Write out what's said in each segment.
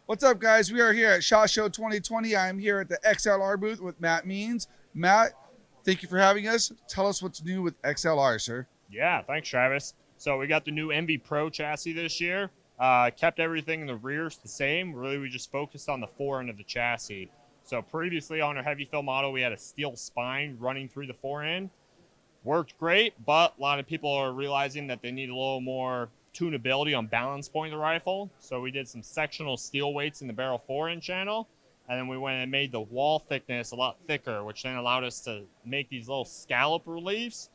What's up, guys? We are here at SHOT Show 2020. I'm here at the XLR booth with Matt Means. Matt, thank you for having us. Tell us what's new with XLR, sir. Yeah, thanks, Travis. So we got the new MV Pro chassis this year. Kept everything in the rears the same. Really, we just focused on the fore end of the chassis. So previously on our heavy fill model, we had a steel spine running through the fore end. Worked great, but a lot of people are realizing that they need a little more tunability on balance point of the rifle. So we did some sectional steel weights in the barrel fore end channel. And then we went and made the wall thickness a lot thicker, which then allowed us to make these little scallop reliefs.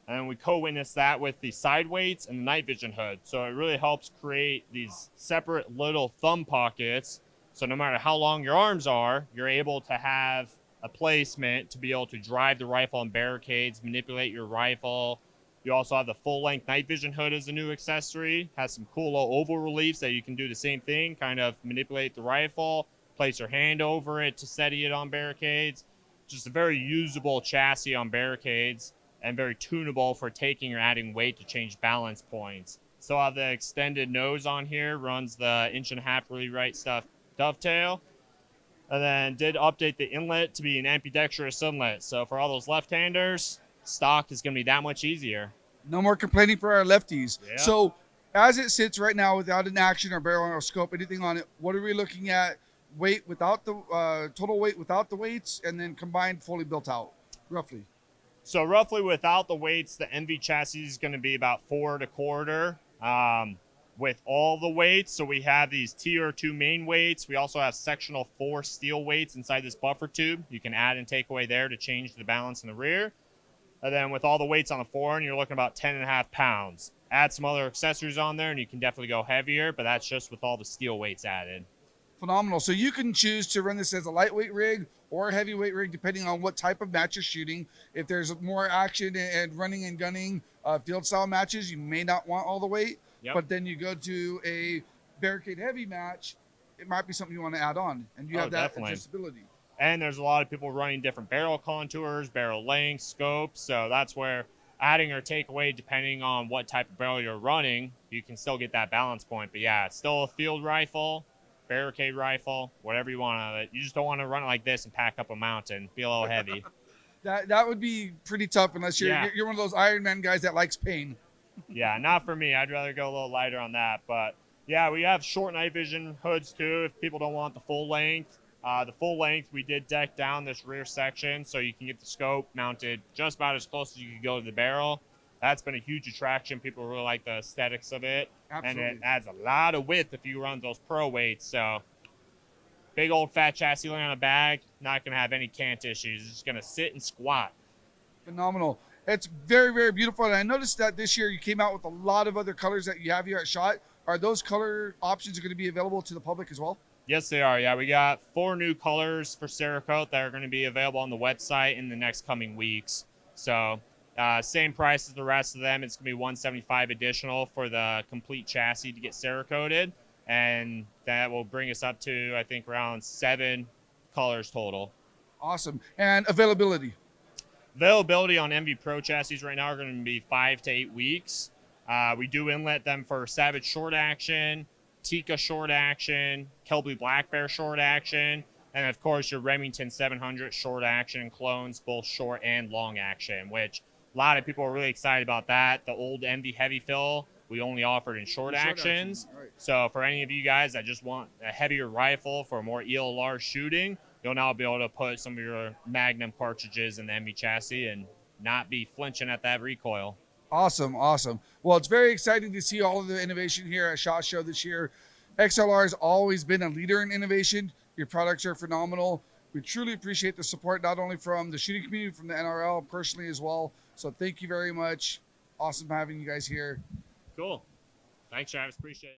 And we co-witnessed that with the side weights and the night vision hood. So it really helps create these separate little thumb pockets. So no matter how long your arms are, you're able to have a placement to be able to drive the rifle on barricades, manipulate your rifle. You also have the full length night vision hood as a new accessory. Has some cool little oval reliefs that you can do the same thing, kind of manipulate the rifle, place your hand over it to steady it on barricades. Just a very usable chassis on barricades, and very tunable for taking or adding weight to change balance points. Still have the extended nose on here, runs the 1.5" really right stuff dovetail. And then did update the inlet to be an ambidextrous inlet. So for all those left-handers, stock is going to be that much easier. No more complaining for our lefties. Yeah. So, as it sits right now, without an action or barrel or scope, anything on it, what are we looking at? Weight without the total weight without the weights, and then combined fully built out, roughly. So roughly without the weights, the MV chassis is going to be about 4.25. With all the weights, so we have these tier 2 main weights. We also have sectional 4 steel weights inside this buffer tube. You can add and take away there to change the balance in the rear. And then with all the weights on the forend, you're looking about 10.5 pounds. Add some other accessories on there, and you can definitely go heavier, but that's just with all the steel weights added. Phenomenal. So you can choose to run this as a lightweight rig or a heavyweight rig, depending on what type of match you're shooting. If there's more action and running and gunning field style matches, you may not want all the weight. Yep. But then you go to a barricade heavy match, it might be something you want to add on, and you have that definitely. adjustability. And there's a lot of people running different barrel contours, barrel length, scopes. So that's where adding or take away, depending on what type of barrel you're running, you can still get that balance point. But yeah, it's still a field rifle, barricade rifle, whatever you want out of it. You just don't want to run it like this and pack up a mountain. Be a little heavy. That would be pretty tough unless you're one of those Iron Man guys that likes pain. Yeah, not for me. I'd rather go a little lighter on that. But yeah, we have short night vision hoods too if people don't want the full length. The full length, we did deck down this rear section so you can get the scope mounted just about as close as you can go to the barrel. That's been a huge attraction. People really like the aesthetics of it. Absolutely. And it adds a lot of width if you run those pro weights. So big old fat chassis laying on a bag, not going to have any cant issues. It's just going to sit and squat. Phenomenal. It's very, very beautiful. And I noticed that this year you came out with a lot of other colors that you have here at SHOT. Are those color options going to be available to the public as well? Yes, they are. Yeah, we got 4 new colors for Seracote that are going to be available on the website in the next coming weeks. So same price as the rest of them. It's going to be $175 additional for the complete chassis to get Ceracoted. And that will bring us up to, I think, around 7 colors total. Awesome. And availability? Availability on MV Pro chassis right now are going to be 5 to 8 weeks. We do inlet them for Savage short action, Tika short action, Kelby Black Bear short action, and of course your Remington 700 short action clones, both short and long action, which a lot of people are really excited about that. The old MV heavy fill, we only offered in short actions. Right. So for any of you guys that just want a heavier rifle for more ELR shooting, you'll now be able to put some of your Magnum cartridges in the MV chassis and not be flinching at that recoil. Awesome, awesome. Well, it's very exciting to see all of the innovation here at SHOT Show this year. XLR has always been a leader in innovation. Your products are phenomenal. We truly appreciate the support, not only from the shooting community, from the NRL, personally as well. So thank you very much. Awesome having you guys here. Cool. Thanks, Travis. Appreciate it.